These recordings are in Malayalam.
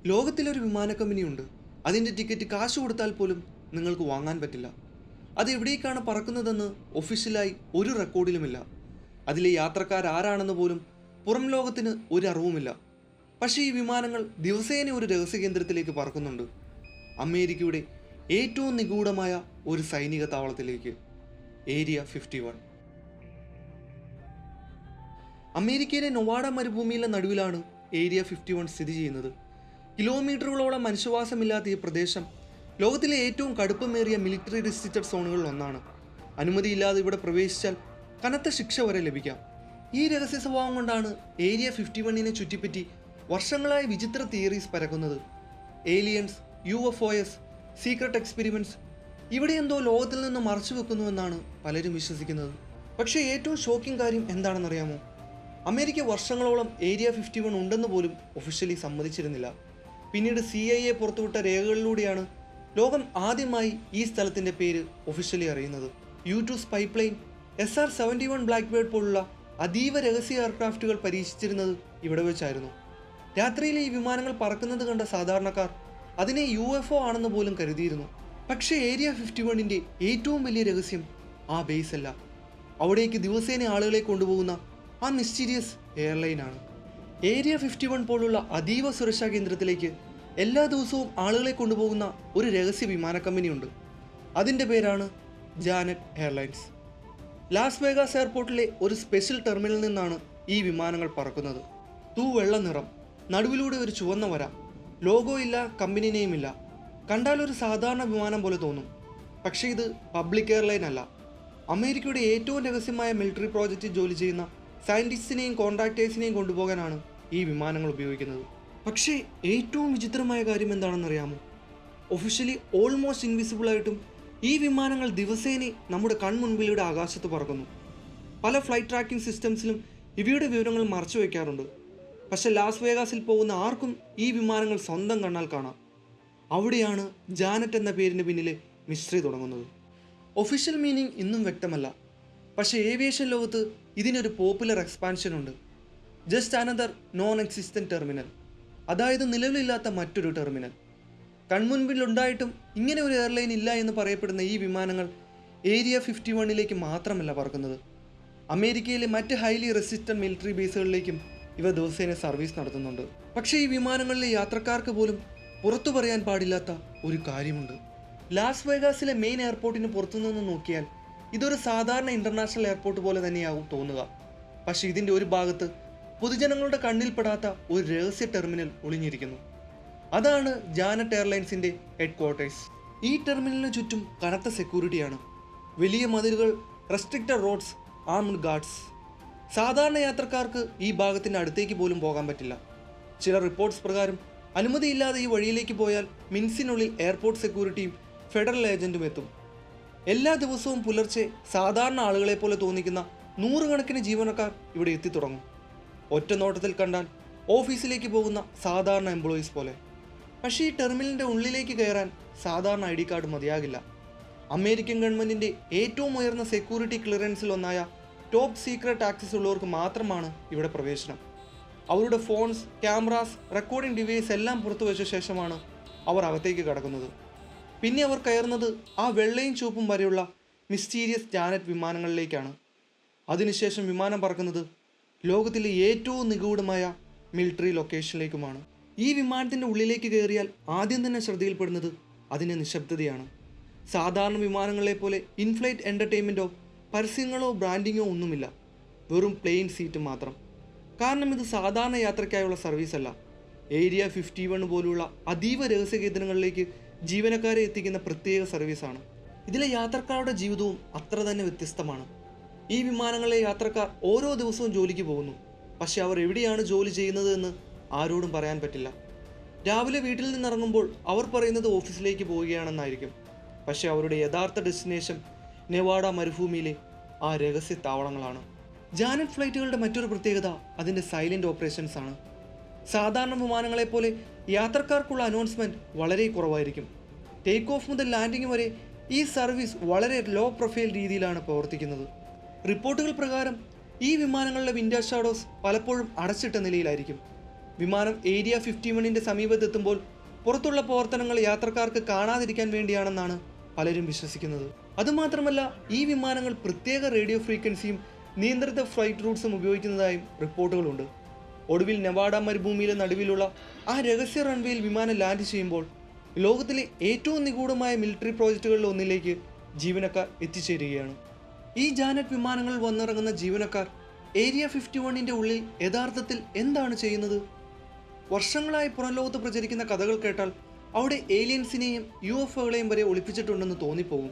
ലോകത്തിലൊരു വിമാന കമ്പനിയുണ്ട്. അതിൻ്റെ ടിക്കറ്റ് കാശ് കൊടുത്താൽ പോലും നിങ്ങൾക്ക് വാങ്ങാൻ പറ്റില്ല. അത് എവിടേക്കാണ് പറക്കുന്നതെന്ന് ഒഫീഷ്യലായി ഒരു റെക്കോർഡിലുമില്ല. അതിലെ യാത്രക്കാരാരാണെന്ന് പോലും പുറം ലോകത്തിന് ഒരു അറിവുമില്ല. പക്ഷേ ഈ വിമാനങ്ങൾ ദിവസേന ഒരു രഹസ്യ കേന്ദ്രത്തിലേക്ക് പറക്കുന്നുണ്ട്. അമേരിക്കയുടെ ഏറ്റവും നിഗൂഢമായ ഒരു സൈനിക താവളത്തിലേക്ക്, ഏരിയ 51. അമേരിക്കയിലെ നൊവാഡ മരുഭൂമിയിലെ നടുവിലാണ് ഏരിയ 51 സ്ഥിതി ചെയ്യുന്നത്. കിലോമീറ്ററുകളോളം മനുഷ്യവാസമില്ലാത്ത ഈ പ്രദേശം ലോകത്തിലെ ഏറ്റവും കടുപ്പമേറിയ മിലിറ്ററി റെസ്ട്രിക്റ്റഡ് സോണുകളിൽ ഒന്നാണ്. അനുമതിയില്ലാതെ ഇവിടെ പ്രവേശിച്ചാൽ കനത്ത ശിക്ഷ വരെ ലഭിക്കാം. ഈ രഹസ്യ സ്വഭാവം കൊണ്ടാണ് ഏരിയ 51നെ ചുറ്റിപ്പറ്റി വർഷങ്ങളായി വിചിത്ര തിയറീസ് പരക്കുന്നത്. ഏലിയൻസ്, UFOs, സീക്രട്ട് എക്സ്പെരിമെൻറ്റ്സ്, ഇവിടെ എന്തോ ലോകത്തിൽ നിന്ന് മറച്ചു വെക്കുന്നുവെന്നാണ് പലരും വിശ്വസിക്കുന്നത്. പക്ഷേ ഏറ്റവും ഷോക്കിംഗ് കാര്യം എന്താണെന്നറിയാമോ? അമേരിക്ക വർഷങ്ങളോളം ഏരിയ 51 ഉണ്ടെന്ന് പോലും ഒഫീഷ്യലി സമ്മതിച്ചിരുന്നില്ല. പിന്നീട് CIA പുറത്തുവിട്ട രേഖകളിലൂടെയാണ് ലോകം ആദ്യമായി ഈ സ്ഥലത്തിൻ്റെ പേര് ഒഫീഷ്യലി അറിയുന്നത്. U2 സ്പൈ പ്ലെയിൻ, SR-71 ബ്ലാക്ക്ബേർഡ് പോലുള്ള അതീവ രഹസ്യ എയർക്രാഫ്റ്റുകൾ പരീക്ഷിച്ചിരുന്നത് ഇവിടെ വെച്ചായിരുന്നു. രാത്രിയിൽ ഈ വിമാനങ്ങൾ പറക്കുന്നത് കണ്ട സാധാരണക്കാർ അതിനെ UFO ആണെന്ന് പോലും കരുതിയിരുന്നു. പക്ഷേ ഏരിയ 51ൻ്റെ ഏറ്റവും വലിയ രഹസ്യം ആ ബേസ് അല്ല, അവിടേക്ക് ദിവസേന ആളുകളെ കൊണ്ടുപോകുന്ന ആ മിസ്റ്റീരിയസ് എയർലൈനാണ്. ഏരിയ 51 പോലുള്ള അതീവ സുരക്ഷാ കേന്ദ്രത്തിലേക്ക് എല്ലാ ദിവസവും ആളുകളെ കൊണ്ടുപോകുന്ന ഒരു രഹസ്യ വിമാന കമ്പനിയുണ്ട്. അതിൻ്റെ പേരാണ് ജാനറ്റ് എയർലൈൻസ്. ലാസ് വേഗാസ് എയർപോർട്ടിലെ ഒരു സ്പെഷ്യൽ ടെർമിനലിൽ നിന്നാണ് ഈ വിമാനങ്ങൾ പറക്കുന്നത്. തൂവെള്ള നിറം, നടുവിലൂടെ ഒരു ചുവന്ന വര, ലോഗോ ഇല്ല, കമ്പനി നെയിം ഇല്ല. കണ്ടാൽ ഒരു സാധാരണ വിമാനം പോലെ തോന്നും. പക്ഷേ ഇത് പബ്ലിക് എയർലൈൻ അല്ല. അമേരിക്കയുടെ ഏറ്റവും രഹസ്യമായ മിലിറ്ററി പ്രോജക്റ്റിൽ ജോലി ചെയ്യുന്ന സയൻറ്റിസ്റ്റിനെയും കോൺട്രാക്ടേഴ്സിനെയും കൊണ്ടുപോകാനാണ് ഈ വിമാനങ്ങൾ ഉപയോഗിക്കുന്നത്. പക്ഷേ ഏറ്റവും വിചിത്രമായ കാര്യം എന്താണെന്നറിയാമോ? ഒഫീഷ്യലി ഓൾമോസ്റ്റ് ഇൻവിസിബിളായിട്ടും ഈ വിമാനങ്ങൾ ദിവസേന നമ്മുടെ കൺമുൻപിലൂടെ ആകാശത്ത് പറക്കുന്നു. പല ഫ്ലൈറ്റ് ട്രാക്കിംഗ് സിസ്റ്റംസിലും ഇവയുടെ വിവരങ്ങൾ മറച്ചു വയ്ക്കാറുണ്ട്. പക്ഷേ ലാസ് വേഗാസിൽ പോകുന്ന ആർക്കും ഈ വിമാനങ്ങൾ സ്വന്തം കണ്ണാൽ കാണാം. അവിടെയാണ് ജാനറ്റ് എന്ന പേരിന് പിന്നിലെ മിസ്റ്ററി തുടങ്ങുന്നത്. ഒഫീഷ്യൽ മീനിങ് ഇന്നും വ്യക്തമല്ല. പക്ഷേ ഏവിയേഷൻ ലോകത്ത് ഇതിനൊരു പോപ്പുലർ എക്സ്പാൻഷൻ ഉണ്ട്. Just another non existent terminal, അതായത് നിലവിലില്ലാത്ത മറ്റൊരു ടെർമിനൽ. കൺമുൻപിലുണ്ടായിട്ടും ഇങ്ങനെ ഒരു എയർലൈൻ ഇല്ല എന്ന് പറയപ്പെടുന്ന ഈ വിമാനങ്ങൾ ഏരിയ 51ലേക്ക് മാത്രമല്ല പറക്കുന്നത്. അമേരിക്കയിലെ മറ്റ് ഹൈലി റെസിസ്റ്റന്റ് മിലിറ്ററി ബേസുകളിലേക്കും ഇവ ദിവസേന സർവീസ് നടത്തുന്നുണ്ട്. പക്ഷേ ഈ വിമാനങ്ങളിലെ യാത്രക്കാർക്ക് പോലും പുറത്തു പറയാൻ പാടില്ലാത്ത ഒരു കാര്യമുണ്ട്. ലാസ് വേഗാസിലെ മെയിൻ എയർപോർട്ടിന് പുറത്തുനിന്ന് നോക്കിയാൽ ഇതൊരു സാധാരണ ഇൻ്റർനാഷണൽ എയർപോർട്ട് പോലെ തന്നെയാവും തോന്നുക. പക്ഷേ ഇതിൻ്റെ ഒരു ഭാഗത്ത് പൊതുജനങ്ങളുടെ കണ്ണിൽപ്പെടാത്ത ഒരു രഹസ്യ ടെർമിനൽ ഒളിഞ്ഞിരിക്കുന്നു. അതാണ് ജാനറ്റ് എയർലൈൻസിൻ്റെ ഹെഡ് ക്വാർട്ടേഴ്സ്. ഈ ടെർമിനലിന് ചുറ്റും കനത്ത സെക്യൂരിറ്റിയാണ്. വലിയ മതിലുകൾ, റെസ്ട്രിക്റ്റഡ് റോഡ്സ്, ആർമ്ഡ് ഗാർഡ്സ്. സാധാരണ യാത്രക്കാർക്ക് ഈ ഭാഗത്തിൻ്റെ അടുത്തേക്ക് പോലും പോകാൻ പറ്റില്ല. ചില റിപ്പോർട്ട്സ് പ്രകാരം അനുമതിയില്ലാതെ ഈ വഴിയിലേക്ക് പോയാൽ മിനിറ്റ്സിനുള്ളിൽ എയർപോർട്ട് സെക്യൂരിറ്റിയും ഫെഡറൽ ഏജൻറ്റും എത്തും. എല്ലാ ദിവസവും പുലർച്ചെ സാധാരണ ആളുകളെ പോലെ തോന്നിക്കുന്ന നൂറുകണക്കിന് ജീവനക്കാർ ഇവിടെ എത്തിത്തുടങ്ങും. ഒറ്റ നോട്ടത്തിൽ കണ്ടാൽ ഓഫീസിലേക്ക് പോകുന്ന സാധാരണ എംപ്ലോയീസ് പോലെ. പക്ഷേ ഈ ടെർമിനലിൻ്റെ ഉള്ളിലേക്ക് കയറാൻ സാധാരണ ID കാർഡ് മതിയാകില്ല. അമേരിക്കൻ ഗവൺമെൻറ്റിൻ്റെ ഏറ്റവും ഉയർന്ന സെക്യൂരിറ്റി ക്ലിയറൻസിൽ ഒന്നായ ടോപ്പ് സീക്രട്ട് ആക്സസ് ഉള്ളവർക്ക് മാത്രമാണ് ഇവിടെ പ്രവേശനം. അവരുടെ ഫോൺസ്, ക്യാമറാസ്, റെക്കോർഡിംഗ് ഡിവൈസ് എല്ലാം പുറത്തു വെച്ച ശേഷമാണ് അവർ അകത്തേക്ക് കടക്കുന്നത്. പിന്നെ അവർ കയറുന്നത് ആ വെള്ളയും ചുവപ്പും വരെയുള്ള മിസ്റ്റീരിയസ് ജാനറ്റ് വിമാനങ്ങളിലേക്കാണ്. അതിനുശേഷം വിമാനം പറക്കുന്നത് ലോകത്തിലെ ഏറ്റവും നിഗൂഢമായ മിലിറ്ററി ലൊക്കേഷനിലേക്കുമാണ്. ഈ വിമാനത്തിൻ്റെ ഉള്ളിലേക്ക് കയറിയാൽ ആദ്യം തന്നെ ശ്രദ്ധയിൽപ്പെടുന്നത് അതിൻ്റെ നിശബ്ദതയാണ്. സാധാരണ വിമാനങ്ങളെ പോലെ ഇൻഫ്ലൈറ്റ് എൻ്റർടൈൻമെൻറ്റോ പരസ്യങ്ങളോ ബ്രാൻഡിങ്ങോ ഒന്നുമില്ല. വെറും പ്ലെയിൻ സീറ്റ് മാത്രം. കാരണം ഇത് സാധാരണ യാത്രയ്ക്കായുള്ള സർവീസ് അല്ല. ഏരിയ 51 പോലുള്ള അതീവ രഹസ്യ കേന്ദ്രങ്ങളിലേക്ക് ജീവനക്കാരെ എത്തിക്കുന്ന പ്രത്യേക സർവീസാണ്. ഇതിലെ യാത്രക്കാരുടെ ജീവിതവും അത്ര തന്നെ വ്യത്യസ്തമാണ്. ഈ വിമാനങ്ങളിലെ യാത്രക്കാർ ഓരോ ദിവസവും ജോലിക്ക് പോകുന്നു. പക്ഷെ അവർ എവിടെയാണ് ജോലി ചെയ്യുന്നത് എന്ന് ആരോടും പറയാൻ പറ്റില്ല. രാവിലെ വീട്ടിൽ നിന്നിറങ്ങുമ്പോൾ അവർ പറയുന്നത് ഓഫീസിലേക്ക് പോവുകയാണെന്നായിരിക്കും. പക്ഷേ അവരുടെ യഥാർത്ഥ ഡെസ്റ്റിനേഷൻ നെവാഡ മരുഭൂമിയിലെ ആ രഹസ്യ താവളങ്ങളാണ്. ജാനറ്റ് ഫ്ലൈറ്റുകളുടെ മറ്റൊരു പ്രത്യേകത അതിൻ്റെ സൈലൻറ്റ് ഓപ്പറേഷൻസ് ആണ്. സാധാരണ വിമാനങ്ങളെപ്പോലെ യാത്രക്കാർക്കുള്ള അനൗൺസ്മെൻറ്റ് വളരെ കുറവായിരിക്കും. ടേക്ക് ഓഫ് മുതൽ ലാൻഡിംഗ് വരെ ഈ സർവീസ് വളരെ ലോ പ്രൊഫൈൽ രീതിയിലാണ് പ്രവർത്തിക്കുന്നത്. റിപ്പോർട്ടുകൾ പ്രകാരം ഈ വിമാനങ്ങളിലെ വിൻഡോ ഷാഡോസ് പലപ്പോഴും അടച്ചിട്ട നിലയിലായിരിക്കും. വിമാനം ഏരിയ 51ന്റെ സമീപത്തെത്തുമ്പോൾ പുറത്തുള്ള പ്രവർത്തനങ്ങൾ യാത്രക്കാർക്ക് കാണാതിരിക്കാൻ വേണ്ടിയാണെന്നാണ് പലരും വിശ്വസിക്കുന്നത്. അതുമാത്രമല്ല, ഈ വിമാനങ്ങൾ പ്രത്യേക റേഡിയോ ഫ്രീക്വൻസിയും നിയന്ത്രിത ഫ്ലൈറ്റ് റൂട്ട്സും ഉപയോഗിക്കുന്നതായും റിപ്പോർട്ടുകളുണ്ട്. ഒടുവിൽ നെവാഡ മരുഭൂമിയിലെ നടുവിലുള്ള ആ രഹസ്യ റൺവേയിൽ വിമാനം ലാൻഡ് ചെയ്യുമ്പോൾ ലോകത്തിലെ ഏറ്റവും നിഗൂഢമായ മിലിറ്ററി പ്രോജക്റ്റുകളിൽ ഒന്നിലേക്ക് ജീവനക്കാർ എത്തിച്ചേരുകയാണ്. ഈ ജാനറ്റ് വിമാനങ്ങളിൽ വന്നിറങ്ങുന്ന ജീവനക്കാർ ഏരിയ 51ന്റെ ഉള്ളിൽ യഥാർത്ഥത്തിൽ എന്താണ് ചെയ്യുന്നത്? വർഷങ്ങളായി പുറം ലോകത്ത് പ്രചരിക്കുന്ന കഥകൾ കേട്ടാൽ അവിടെ ഏലിയൻസിനെയും UFOകളെയും വരെ ഒളിപ്പിച്ചിട്ടുണ്ടെന്ന് തോന്നിപ്പോകും.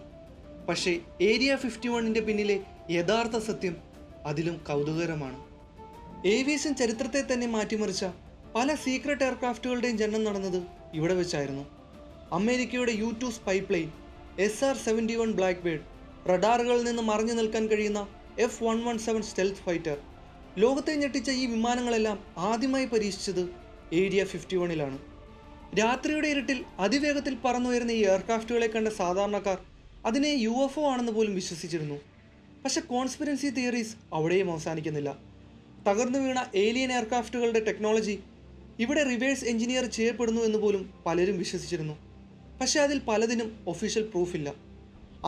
പക്ഷേ ഏരിയ 51ന്റെ പിന്നിലെ യഥാർത്ഥ സത്യം അതിലും കൗതുകകരമാണ്. ഏവിയേഷൻ ചരിത്രത്തെ തന്നെ മാറ്റിമറിച്ച പല സീക്രട്ട് എയർക്രാഫ്റ്റുകളുടെയും ജനനം നടന്നത് ഇവിടെ വെച്ചായിരുന്നു. അമേരിക്കയുടെ U2 spy plane, SR-71 blackbird, റഡാറുകളിൽ നിന്ന് മറഞ്ഞു നിൽക്കാൻ കഴിയുന്ന F-117 സ്റ്റെൽത്ത് ഫൈറ്റർ, ലോകത്തെ ഞെട്ടിച്ച ഈ വിമാനങ്ങളെല്ലാം ആദ്യമായി പരീക്ഷിച്ചത് ഏരിയ 51ലാണ്. രാത്രിയുടെ ഇരുട്ടിൽ അതിവേഗത്തിൽ പറന്നുയരുന്ന ഈ എയർക്രാഫ്റ്റുകളെ കണ്ട സാധാരണക്കാർ അതിനെ UFO ആണെന്ന് പോലും വിശ്വസിച്ചിരുന്നു. പക്ഷെ കോൺസ്പിറൻസി തിയറീസ് അവിടെയും അവസാനിക്കുന്നില്ല. തകർന്നു വീണ ഏലിയൻ എയർക്രാഫ്റ്റുകളുടെ ടെക്നോളജി ഇവിടെ റിവേഴ്സ് എഞ്ചിനീയർ ചെയ്യപ്പെടുന്നു എന്ന് പോലും പലരും വിശ്വസിച്ചിരുന്നു. പക്ഷേ അതിൽ പലതിനും ഒഫീഷ്യൽ പ്രൂഫില്ല.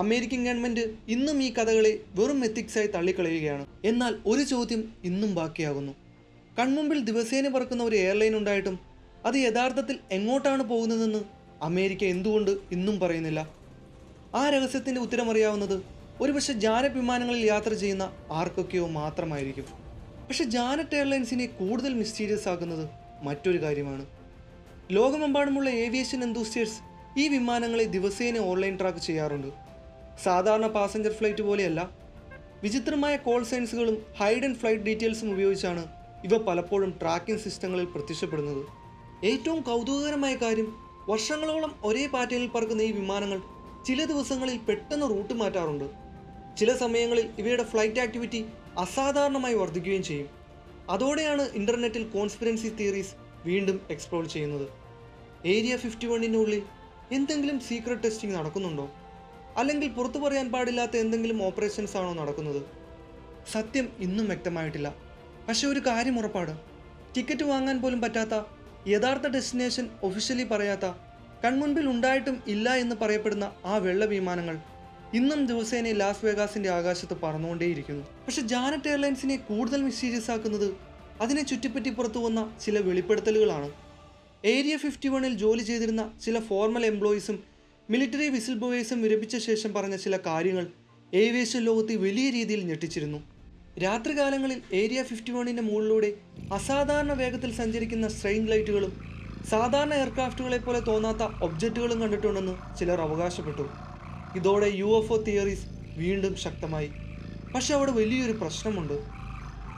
അമേരിക്കൻ ഗവൺമെൻറ് ഇന്നും ഈ കഥകളെ വെറും എത്തിക്സായി തള്ളിക്കളയുകയാണ്. എന്നാൽ ഒരു ചോദ്യം ഇന്നും ബാക്കിയാകുന്നു. കൺമുമ്പിൽ ദിവസേന പറക്കുന്ന ഒരു എയർലൈൻ ഉണ്ടായിട്ടും അത് യഥാർത്ഥത്തിൽ എങ്ങോട്ടാണ് പോകുന്നതെന്ന് അമേരിക്ക എന്തുകൊണ്ട് ഇന്നും പറയുന്നില്ല? ആ രഹസ്യത്തിൻ്റെ ഉത്തരമറിയാവുന്നത് ഒരുപക്ഷെ ജാനറ്റ് വിമാനങ്ങളിൽ യാത്ര ചെയ്യുന്ന ആർക്കൊക്കെയോ മാത്രമായിരിക്കും. പക്ഷെ ജാനറ്റ് എയർലൈൻസിനെ കൂടുതൽ മിസ്റ്റീരിയസ് ആക്കുന്നത് മറ്റൊരു കാര്യമാണ്. ലോകമെമ്പാടുമുള്ള ഏവിയേഷൻ എന്തൂസിയർസ് ഈ വിമാനങ്ങളെ ദിവസേന ഓൺലൈൻ ട്രാക്ക് ചെയ്യാറുണ്ട്. സാധാരണ പാസഞ്ചർ ഫ്ലൈറ്റ് പോലെയല്ല. വിചിത്രമായ കോൾ സൈൻസുകളും ഹൈഡ് ആൻഡ് ഫ്ലൈറ്റ് ഡീറ്റെയിൽസും ഉപയോഗിച്ചാണ് ഇവ പലപ്പോഴും ട്രാക്കിംഗ് സിസ്റ്റങ്ങളിൽ പ്രത്യക്ഷപ്പെടുന്നത്. ഏറ്റവും കൗതുകകരമായ കാര്യം, വർഷങ്ങളോളം ഒരേ പാറ്റേണിൽ പറക്കുന്ന ഈ വിമാനങ്ങൾ ചില ദിവസങ്ങളിൽ പെട്ടെന്ന് റൂട്ട് മാറ്റാറുണ്ട്. ചില സമയങ്ങളിൽ ഇവയുടെ ഫ്ലൈറ്റ് ആക്ടിവിറ്റി അസാധാരണമായി വർദ്ധിക്കുകയും ചെയ്യും. അതോടെയാണ് ഇൻ്റർനെറ്റിൽ കോൺസ്പിറൻസി തിയറീസ് വീണ്ടും എക്സ്പ്ലോർ ചെയ്യുന്നത്. ഏരിയ 51ൻ്റെ ഉള്ളിൽ എന്തെങ്കിലും സീക്രട്ട് ടെസ്റ്റിംഗ് നടക്കുന്നുണ്ടോ? അല്ലെങ്കിൽ പുറത്തു പറയാൻ പാടില്ലാത്ത എന്തെങ്കിലും ഓപ്പറേഷൻസ് ആണോ നടക്കുന്നത്? സത്യം ഇന്നും വ്യക്തമായിട്ടില്ല. പക്ഷെ ഒരു കാര്യം ഉറപ്പാണ്, ടിക്കറ്റ് വാങ്ങാൻ പോലും പറ്റാത്ത, യഥാർത്ഥ ഡെസ്റ്റിനേഷൻ ഒഫീഷ്യലി പറയാത്ത, കൺമുൻപിൽ ഉണ്ടായിട്ടും ഇല്ല എന്ന് പറയപ്പെടുന്ന ആ വെള്ള വിമാനങ്ങൾ ഇന്നും ദിവസേന ലാസ് വേഗാസിൻ്റെ ആകാശത്ത് പറന്നുകൊണ്ടേയിരിക്കുന്നു. പക്ഷെ ജാനറ്റ് എയർലൈൻസിനെ കൂടുതൽ മിസ്റ്റീരിയസ് ആക്കുന്നത് അതിനെ ചുറ്റിപ്പറ്റി പുറത്തു വന്ന ചില വെളിപ്പെടുത്തലുകളാണ്. ഏരിയ 51ൽ ജോലി ചെയ്തിരുന്ന ചില ഫോർമൽ എംപ്ലോയീസും മിലിറ്ററി വിസിൽ ബോയേഴ്സും വിരമിച്ച ശേഷം പറഞ്ഞ ചില കാര്യങ്ങൾ ഏവിയേഷൻ ലോകത്തെ വലിയ രീതിയിൽ ഞെട്ടിച്ചിരുന്നു. രാത്രികാലങ്ങളിൽ ഏരിയ 51ൻ്റെ മുകളിലൂടെ അസാധാരണ വേഗത്തിൽ സഞ്ചരിക്കുന്ന സ്ട്രെയിൻ ലൈറ്റുകളും സാധാരണ എയർക്രാഫ്റ്റുകളെ പോലെ തോന്നാത്ത ഒബ്ജക്റ്റുകളും കണ്ടിട്ടുണ്ടെന്ന് ചിലർ അവകാശപ്പെട്ടു. ഇതോടെ UFO തിയറീസ് വീണ്ടും ശക്തമായി. പക്ഷെ അവിടെ വലിയൊരു പ്രശ്നമുണ്ട്.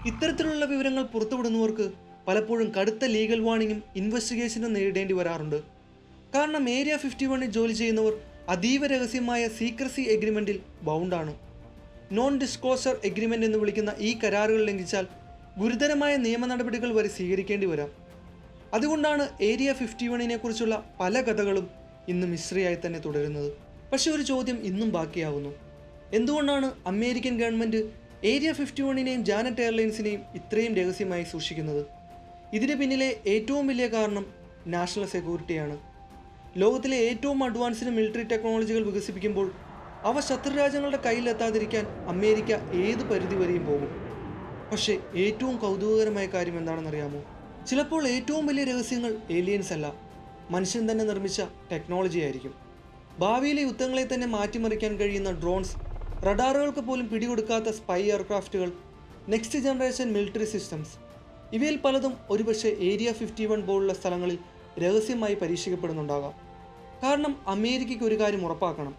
ഇത്തരത്തിലുള്ള വിവരങ്ങൾ പുറത്തുവിടുന്നവർക്ക് പലപ്പോഴും കടുത്ത ലീഗൽ വാർണിംഗും ഇൻവെസ്റ്റിഗേഷനും നേരിടേണ്ടി വരാറുണ്ട്. കാരണം ഏരിയ 51ൽ ജോലി ചെയ്യുന്നവർ അതീവ രഹസ്യമായ സീക്രസി എഗ്രിമെൻറ്റിൽ ബൗണ്ടാണ്. നോൺ ഡിസ്ക്ലോസർ എഗ്രിമെൻ്റ് എന്ന് വിളിക്കുന്ന ഈ കരാറുകൾ ലംഘിച്ചാൽ ഗുരുതരമായ നിയമ നടപടികൾ വരെ സ്വീകരിക്കേണ്ടി വരാം. അതുകൊണ്ടാണ് ഏരിയ 51നെ കുറിച്ചുള്ള പല കഥകളും ഇന്ന് മിസ്റ്ററിയായി തന്നെ തുടരുന്നത്. പക്ഷെ ഒരു ചോദ്യം ഇന്നും ബാക്കിയാകുന്നു. എന്തുകൊണ്ടാണ് അമേരിക്കൻ ഗവൺമെൻറ് ഏരിയ 51നെയും ജാനറ്റ് എയർലൈൻസിനെയും ഇത്രയും രഹസ്യമായി സൂക്ഷിക്കുന്നത്? ഇതിന് പിന്നിലെ ഏറ്റവും വലിയ കാരണം നാഷണൽ സെക്യൂരിറ്റിയാണ്. ലോകത്തിലെ ഏറ്റവും അഡ്വാൻസ്ഡ് മിലിറ്ററി ടെക്നോളജികൾ വികസിപ്പിക്കുമ്പോൾ അവ ശത്രുരാജ്യങ്ങളുടെ കയ്യിലെത്താതിരിക്കാൻ അമേരിക്ക ഏത് പരിധി വരെയും പോകും. പക്ഷേ ഏറ്റവും കൗതുകകരമായ കാര്യം എന്താണെന്നറിയാമോ? ചിലപ്പോൾ ഏറ്റവും വലിയ രഹസ്യങ്ങൾ ഏലിയൻസ് അല്ല, മനുഷ്യൻ തന്നെ നിർമ്മിച്ച ടെക്നോളജി ആയിരിക്കും. ഭാവിയിലെ യുദ്ധങ്ങളെ തന്നെ മാറ്റിമറിക്കാൻ കഴിയുന്ന ഡ്രോൺസ്, റഡാറുകൾക്ക് പോലും പിടികൊടുക്കാത്ത സ്പൈ എയർക്രാഫ്റ്റുകൾ, നെക്സ്റ്റ് ജനറേഷൻ മിലിറ്ററി സിസ്റ്റംസ്, ഇവയിൽ പലതും ഒരുപക്ഷെ ഏരിയ 51 പോലുള്ള സ്ഥലങ്ങളിൽ രഹസ്യമായി പരീക്ഷിക്കപ്പെടുന്നുണ്ടാകാം. കാരണം അമേരിക്കയ്ക്ക് ഒരു കാര്യം ഉറപ്പാക്കണം,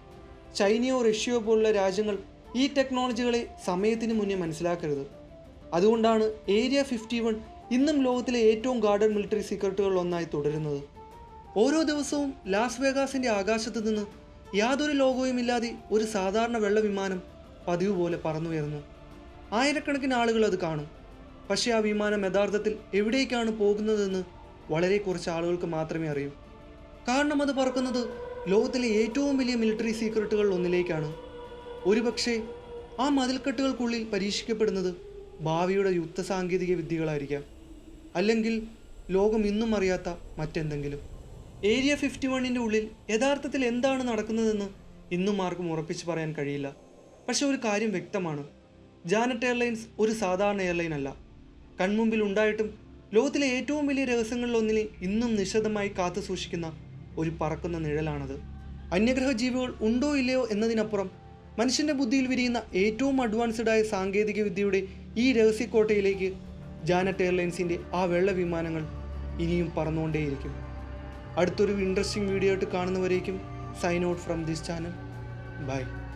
ചൈനയോ റഷ്യയോ പോലുള്ള രാജ്യങ്ങൾ ഈ ടെക്നോളജികളെ സമയത്തിന് മുന്നേ മനസ്സിലാക്കരുത്. അതുകൊണ്ടാണ് ഏരിയ 51 ഇന്നും ലോകത്തിലെ ഏറ്റവും ഗാർഡൻ മിലിറ്ററി സീക്രട്ടുകളിൽ ഒന്നായി തുടരുന്നത്. ഓരോ ദിവസവും ലാസ് വേഗാസിൻ്റെ ആകാശത്ത് നിന്ന് യാതൊരു ലോഗോയുമില്ലാതെ ഒരു സാധാരണ വെള്ള വിമാനം പതിവ് പോലെ പറന്നുയരുന്നു. ആയിരക്കണക്കിന് ആളുകൾ അത് കാണും. പക്ഷേ ആ വിമാനം യഥാർത്ഥത്തിൽ എവിടേക്കാണ് പോകുന്നതെന്ന് വളരെ കുറച്ച് ആളുകൾക്ക് മാത്രമേ അറിയൂ. കാരണം അത് പറക്കുന്നത് ലോകത്തിലെ ഏറ്റവും വലിയ മിലിറ്ററി സീക്രട്ടുകളിൽ ഒന്നിലേക്കാണ്. ഒരുപക്ഷെ ആ മതിൽക്കെട്ടുകൾക്കുള്ളിൽ പരീക്ഷിക്കപ്പെടുന്നത് ഭാവിയുടെ യുദ്ധ സാങ്കേതിക വിദ്യകളായിരിക്കാം. അല്ലെങ്കിൽ ലോകം ഇന്നും അറിയാത്ത മറ്റെന്തെങ്കിലും. ഏരിയ 51-ൻ്റെ ഉള്ളിൽ യഥാർത്ഥത്തിൽ എന്താണ് നടക്കുന്നതെന്ന് ഇന്നും ആർക്കും ഉറപ്പിച്ച് പറയാൻ കഴിയില്ല. പക്ഷെ ഒരു കാര്യം വ്യക്തമാണ്, ജാനറ്റ് എയർലൈൻസ് ഒരു സാധാരണ എയർലൈൻ അല്ല. കൺമുമ്പിൽ ഉണ്ടായിട്ടും ലോകത്തിലെ ഏറ്റവും വലിയ രഹസ്യങ്ങളിലൊന്നിനെ ഇന്നും നിശബ്ദമായി കാത്തു സൂക്ഷിക്കുന്ന ഒരു പറക്കുന്ന നിഴലാണത്. അന്യഗ്രഹ ജീവികൾ ഉണ്ടോ ഇല്ലയോ എന്നതിനപ്പുറം മനുഷ്യൻ്റെ ബുദ്ധിയിൽ വിരിയുന്ന ഏറ്റവും അഡ്വാൻസ്ഡായ സാങ്കേതിക വിദ്യയുടെ ഈ രഹസ്യക്കോട്ടയിലേക്ക് ജാനറ്റ് എയർലൈൻസിൻ്റെ ആ വെള്ള വിമാനങ്ങൾ ഇനിയും പറന്നുകൊണ്ടേയിരിക്കും. അടുത്തൊരു ഇൻട്രസ്റ്റിംഗ് വീഡിയോ ആയിട്ട് കാണുന്നവരേക്കും sign out from this channel. By.